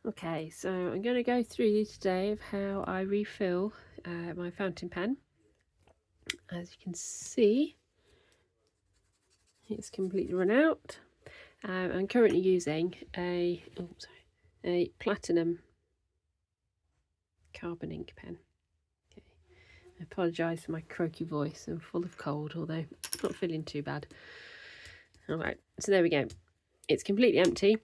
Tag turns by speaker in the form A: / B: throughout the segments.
A: Okay, so I'm going to go through today of how I refill my fountain pen. As you can see, it's completely run out. I'm currently using a platinum carbon ink pen. Okay. I apologise for my croaky voice. I'm full of cold, although not feeling too bad. Alright, so there we go. It's completely empty.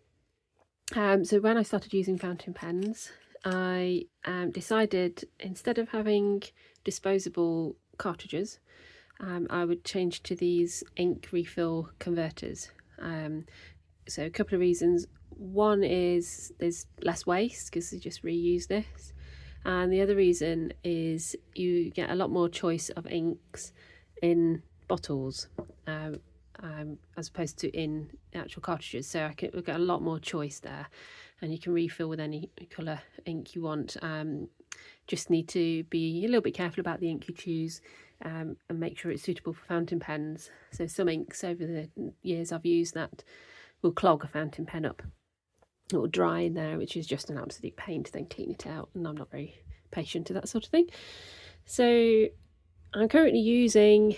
A: So when I started using fountain pens, I decided instead of having disposable cartridges, I would change to these ink refill converters. So a couple of reasons. One is there's less waste because they just reuse this. And the other reason is you get a lot more choice of inks in bottles. As opposed to in actual cartridges, so we've got a lot more choice there, and you can refill with any colour ink you want. Just need to be a little bit careful about the ink you choose, and make sure it's suitable for fountain pens. So some inks over the years I've used that will clog a fountain pen up. It will dry in there, which is just an absolute pain to then clean it out, and I'm not very patient to that sort of thing. So I'm currently using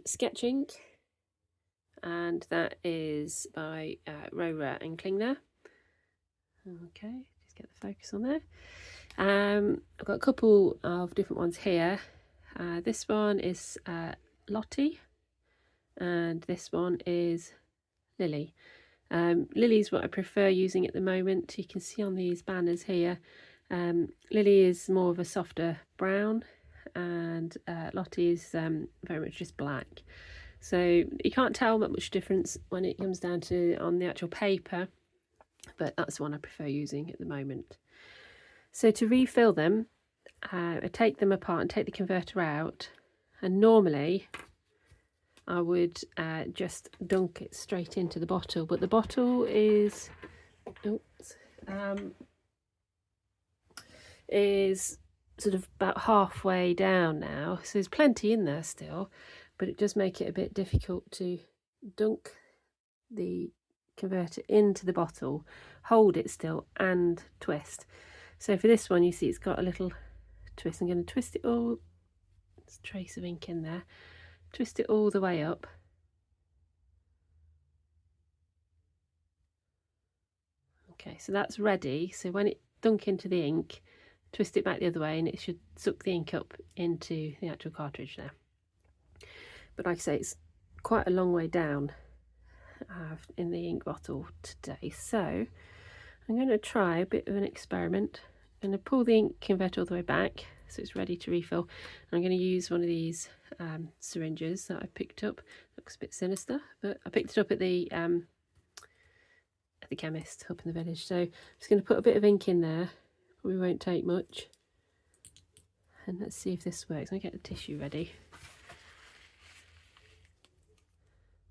A: sketch ink, and that is by Rohrer and Kilngner. Okay, just get the focus on there. I've got a couple of different ones here. This one is Lottie, and this one is Lily. Lily's what I prefer using at the moment. You can see on these banners here, Lily is more of a softer brown, and Lottie is very much just black. So you can't tell much difference when it comes down to on the actual paper, but that's the one I prefer using at the moment. So to refill them, I take them apart and take the converter out, and normally I would just dunk it straight into the bottle, but the bottle is sort of about halfway down now, so there's plenty in there still, but it does make it a bit difficult to dunk the converter into the bottle, hold it still, and twist. So for this one, you see it's got a little twist. I'm going to twist it all. There's a trace of ink in there. Twist it all the way up. Okay, so that's ready. So when it dunk into the ink, twist it back the other way, and it should suck the ink up into the actual cartridge there. But like I say, it's quite a long way down in the ink bottle today, so I'm going to try a bit of an experiment. I'm going to pull the ink converter all the way back so it's ready to refill. I'm going to use one of these syringes that I picked up. Looks a bit sinister, but I picked it up at the chemist up in the village. So I'm just going to put a bit of ink in there. Probably won't take much, and let's see if this works. I'll get the tissue ready.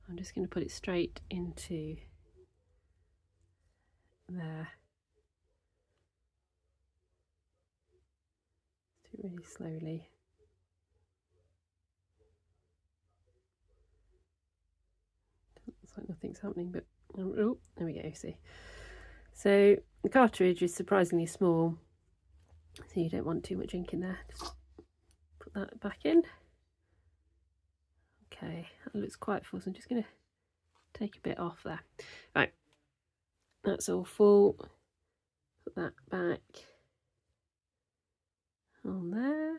A: I'm just going to put it straight into there. Do it really slowly. Looks like nothing's happening, but oh, there we go. See, so the cartridge is surprisingly small, so you don't want too much ink in there. Just put that back in. Okay, that looks quite full, so I'm just going to take a bit off there. Right, that's all full. Put that back on there.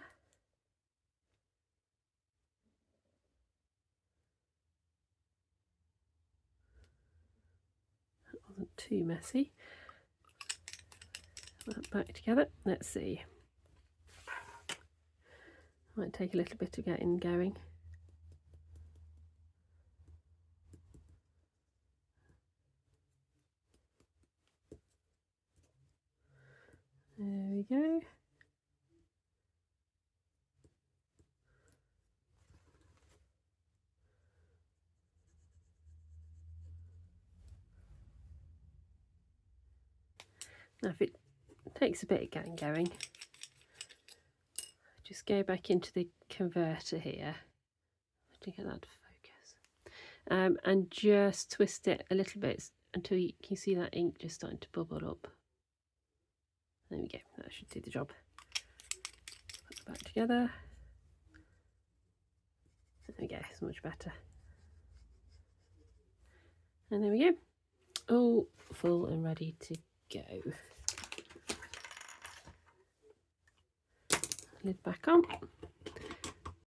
A: That wasn't too messy. Put that back together. Let's see. Might take a little bit of getting going. There we go. Now if it takes a bit of getting going, just go back into the converter here to get that to focus, and just twist it a little bit until you can see that ink just starting to bubble up. There we go, that should do the job. Put it back together. There we go, it's much better. And there we go, all full and ready to go. Lid back on.